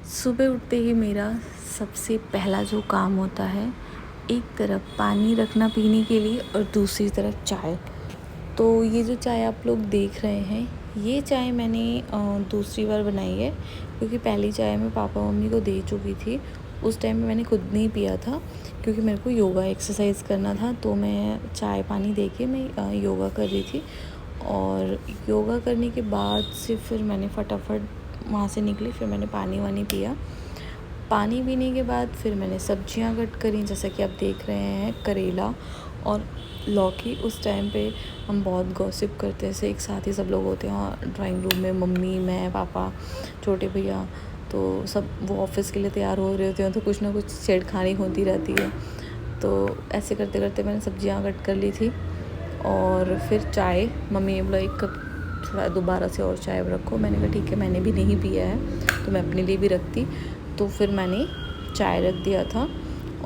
सुबह उठते ही मेरा सबसे पहला जो काम होता है, एक तरफ पानी रखना पीने के लिए और दूसरी तरफ चाय। तो ये जो चाय आप लोग देख रहे हैं, ये चाय मैंने दूसरी बार बनाई है, क्योंकि पहली चाय मैं पापा मम्मी को दे चुकी थी। उस टाइम में मैंने खुद नहीं पिया था, क्योंकि मेरे को योगा एक्सरसाइज करना था। तो मैं चाय पानी दे के मैं योगा कर रही थी। और योगा करने के बाद से फिर मैंने फटाफट वहाँ से निकली, फिर मैंने पानी वानी पिया। पानी पीने के बाद फिर मैंने सब्जियां कट करी, जैसा कि आप देख रहे हैं, करेला और लौकी। उस टाइम पे हम बहुत गॉसिप करते थे, एक साथ ही सब लोग होते हैं ड्राइंग रूम में, मम्मी, मैं, पापा, छोटे भैया। तो सब वो ऑफिस के लिए तैयार हो रहे होते हैं, तो कुछ ना कुछ छेड़खानी होती रहती है। तो ऐसे करते करते मैंने सब्जियां कट कर ली थी। और फिर चाय, मम्मी ने बोला 1 कप थोड़ा दोबारा से और चाय रखो। मैंने कहा ठीक है, मैंने भी नहीं पिया है तो मैं अपने लिए भी रखती। तो फिर मैंने चाय रख दिया था।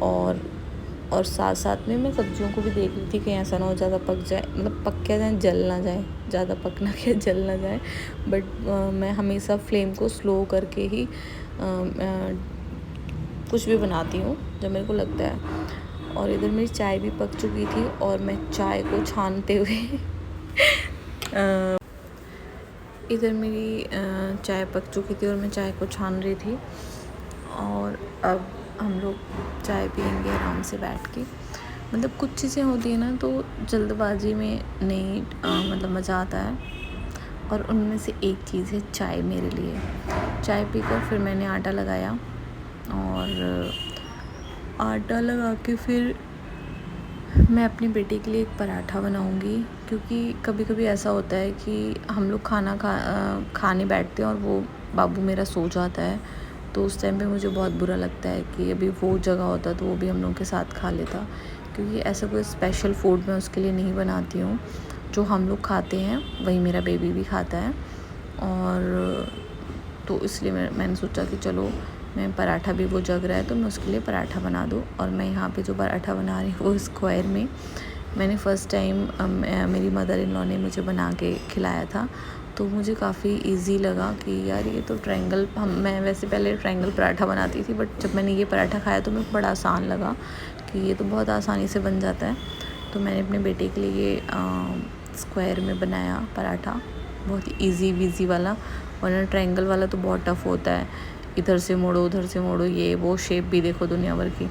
और साथ साथ में मैं सब्जियों को भी देख रही थी कि ऐसा ना हो ज़्यादा पक जाए, मतलब पक क्या जाए, जल ना जाए, ज़्यादा पकना क्या जल ना जाए। बट मैं हमेशा फ्लेम को स्लो करके ही कुछ भी बनाती हूँ जब मेरे को लगता है। और इधर मेरी चाय भी पक चुकी थी और मैं चाय को छानते हुए इधर मेरी चाय पक चुकी थी और मैं चाय को छान रही थी। और अब हम लोग चाय पियेंगे आराम से बैठ के। मतलब कुछ चीज़ें होती हैं ना, तो जल्दबाजी में नहीं मतलब मज़ा आता है। और उनमें से एक चीज़ है चाय मेरे लिए। चाय पीकर फिर मैंने आटा लगाया, और आटा लगा के फिर मैं अपनी बेटी के लिए एक पराठा बनाऊंगी। क्योंकि कभी कभी ऐसा होता है कि हम लोग खाने बैठते हैं और वो बाबू मेरा सो जाता है। तो उस टाइम पे मुझे बहुत बुरा लगता है कि अभी वो जगह होता तो वो भी हम लोग के साथ खा लेता। क्योंकि ऐसा कोई स्पेशल फूड मैं उसके लिए नहीं बनाती हूँ। जो हम लोग खाते हैं वही मेरा बेबी भी खाता है। और तो इसलिए मैंने सोचा कि चलो, मैं पराठा भी, वो जग रहा है तो मैं उसके लिए पराठा बना दूँ। और मैं यहाँ पे जो पराठा बना रही हूँ वो स्क्वायर में मैंने फ़र्स्ट टाइम मेरी मदर इन लॉ ने मुझे बना के खिलाया था। तो मुझे काफ़ी इजी लगा कि यार ये तो मैं वैसे पहले ट्रायंगल पराठा बनाती थी, बट जब मैंने ये पराठा खाया तो मेरे को बड़ा आसान लगा कि ये तो बहुत आसानी से बन जाता है। तो मैंने अपने बेटे के लिए ये स्क्वायर में बनाया पराठा, बहुत ही ईजी वीजी वाला। वरना ट्रायंगल वाला तो बहुत टफ़ होता है, इधर से मोड़ो उधर से मोड़ो, ये वो शेप भी देखो दुनिया भर की।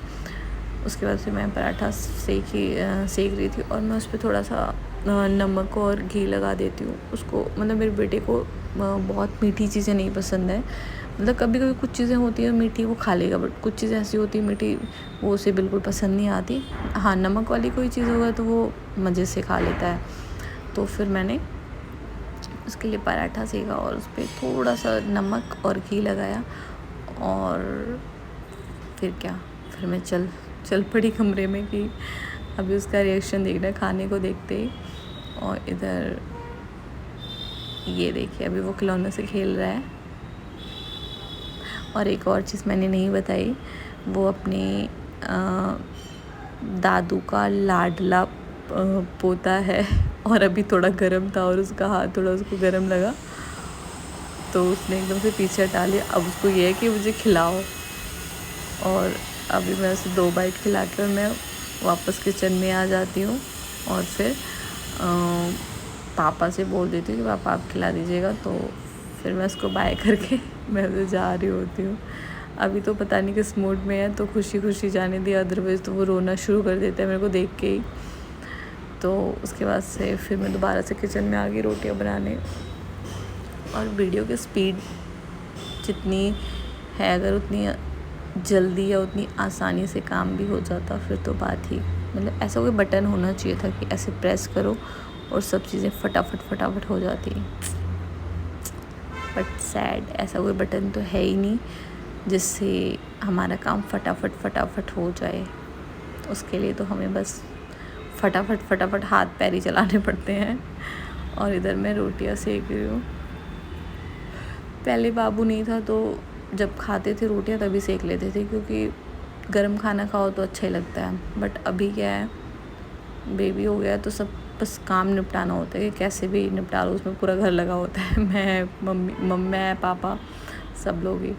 उसके बाद फिर मैं पराठा सेक रही थी, और मैं उस पर थोड़ा सा नमक और घी लगा देती हूँ उसको। मतलब मेरे बेटे को बहुत मीठी चीज़ें नहीं पसंद है। मतलब कभी कभी कुछ चीज़ें होती है मीठी वो खा लेगा, बट कुछ चीज़ें ऐसी होती है मीठी वो उसे बिल्कुल पसंद नहीं आती। हाँ, नमक वाली कोई चीज़ होगा तो वो मज़े से खा लेता है। तो फिर मैंने उसके लिए पराठा सेका और उस पर थोड़ा सा नमक और घी लगाया। और फिर क्या, फिर मैं चल पड़ी कमरे में कि अभी उसका रिएक्शन देखना है खाने को देखते ही। और इधर ये देखिए, अभी वो खिलौने से खेल रहा है। और एक और चीज़ मैंने नहीं बताई, वो अपने दादू का लाडला पोता है। और अभी थोड़ा गर्म था और उसका हाथ थोड़ा उसको गर्म लगा, तो उसने एकदम से पीछे हटा लिया। अब उसको ये है कि मुझे खिलाओ। और अभी मैं उसे 2 बाइट खिला कर मैं वापस किचन में आ जाती हूँ। और फिर पापा से बोल देती हूँ कि पापा आप खिला दीजिएगा। तो फिर मैं उसको बाय करके मैं उसे जा रही होती हूँ। अभी तो पता नहीं किस मूड में है, तो खुशी खुशी जाने दिया, अदरवाइज़ तो वो रोना शुरू कर देता है मेरे को देख के ही। तो उसके बाद से फिर मैं दोबारा से किचन में आ गई रोटियाँ बनाने। और वीडियो की स्पीड जितनी है, अगर उतनी जल्दी या उतनी आसानी से काम भी हो जाता फिर तो बात ही, मतलब ऐसा कोई बटन होना चाहिए था कि ऐसे प्रेस करो और सब चीज़ें फटाफट हो जाती। बट सैड, ऐसा कोई बटन तो है ही नहीं जिससे हमारा काम फटाफट हो जाए। उसके लिए तो हमें बस फटाफट हाथ पैर ही चलाने पड़ते हैं। और इधर मैं रोटियां सेक रही हूँ। पहले बाबू नहीं था तो जब खाते थे रोटियां तभी सेक लेते थे, क्योंकि गर्म खाना खाओ तो अच्छा ही लगता है। बट अभी क्या है, बेबी हो गया तो सब बस काम निपटाना होता है कि कैसे भी निपटा लो, उसमें पूरा घर लगा होता है। मैं पापा सब लोग ही।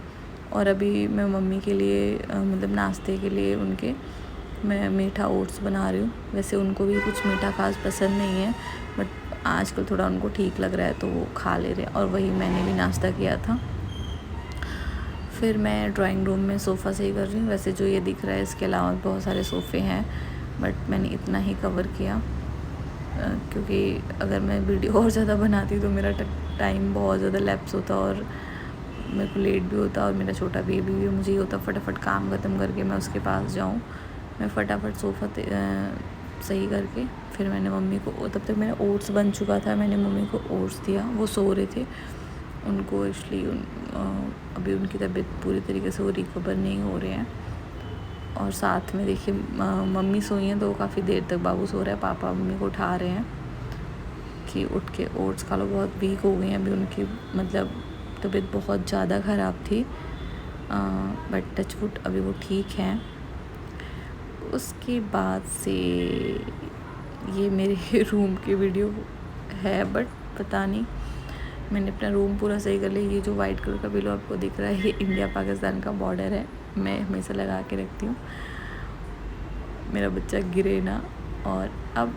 और अभी मैं मम्मी के लिए मतलब नाश्ते के लिए उनके मैं मीठा ओट्स बना रही हूँ। वैसे उनको भी कुछ मीठा खास पसंद नहीं है, बट आजकल थोड़ा उनको ठीक लग रहा है तो वो खा ले रहे हैं, और वही मैंने भी नाश्ता किया था। फिर मैं ड्राइंग रूम में सोफ़ा सही कर रही हूँ। वैसे जो ये दिख रहा है, इसके अलावा बहुत सारे सोफ़े हैं, बट मैंने इतना ही कवर किया क्योंकि अगर मैं वीडियो और ज़्यादा बनाती तो मेरा टाइम बहुत ज़्यादा लैप्स होता और मेरे को लेट भी होता, और मेरा छोटा बेबी भी मुझे ही होता फटाफट काम ख़त्म करके मैं उसके पास जाऊँ। मैं फटाफट सोफ़ा सही करके फिर मैंने मम्मी को, तब तक मेरा ओट्स बन चुका था, मैंने मम्मी को ओट्स दिया। वो सो रहे थे, उनको इसलिए अभी उनकी तबीयत पूरी तरीके से वो रिकवर नहीं हो रहे हैं। और साथ में देखिए मम्मी सोई हैं तो काफ़ी देर तक बाबू सो रहा है, पापा मम्मी को उठा रहे हैं कि उठ के ओट्स खा लो। बहुत वीक हो गई हैं अभी, उनकी मतलब तबीयत बहुत ज़्यादा ख़राब थी, बट टचवुड अभी वो ठीक हैं। उसके बाद से ये मेरे रूम की वीडियो है, बट पता नहीं मैंने अपना रूम पूरा सही कर लिया। ये जो वाइट कलर का बिलो आपको दिख रहा है, ये इंडिया पाकिस्तान का बॉर्डर है, मैं हमेशा लगा के रखती हूँ, मेरा बच्चा गिरे ना। और अब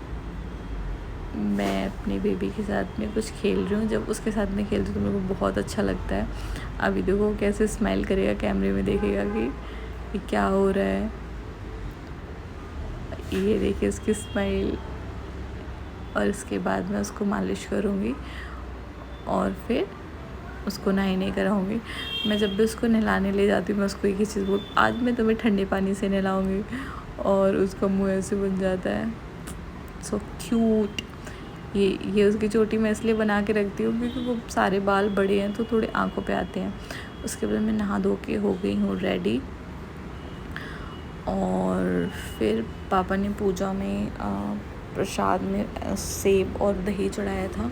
मैं अपने बेबी के साथ में कुछ खेल रही हूँ। जब उसके साथ में खेलती हूँ तो मेरे को बहुत अच्छा लगता है। अभी देखो कैसे स्माइल करेगा, कैमरे में देखेगा कि ये क्या हो रहा है। ये देखिए उसकी स्माइल। और इसके बाद मैं उसको मालिश करूँगी और फिर उसको नहाने कराऊँगी। मैं जब भी उसको नहलाने ले जाती हूँ मैं उसको एक ही चीज़ बोल, आज मैं तुम्हें ठंडे पानी से नहलाऊँगी, और उसका मुँह ऐसे बन जाता है। So cute. ये उसकी चोटी मैं इसलिए बना के रखती हूँ क्योंकि वो सारे बाल बड़े हैं तो थोड़े आँखों पे आते हैं। उसके बाद मैं नहा धो के हो गई हूँ रेडी, और फिर पापा ने पूजा में प्रसाद में सेब और दही चढ़ाया था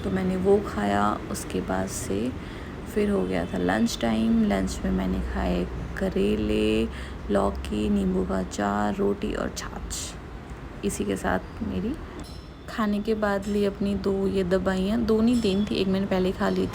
तो मैंने वो खाया। उसके बाद से फिर हो गया था लंच टाइम। लंच में मैंने खाए करेले, लौकी, नींबू का अचार, रोटी और छाछ। इसी के साथ मेरी खाने के बाद ली अपनी 2 ये दवाइयाँ, 2 नहीं 3 थी, एक मैंने पहले खा ली थी।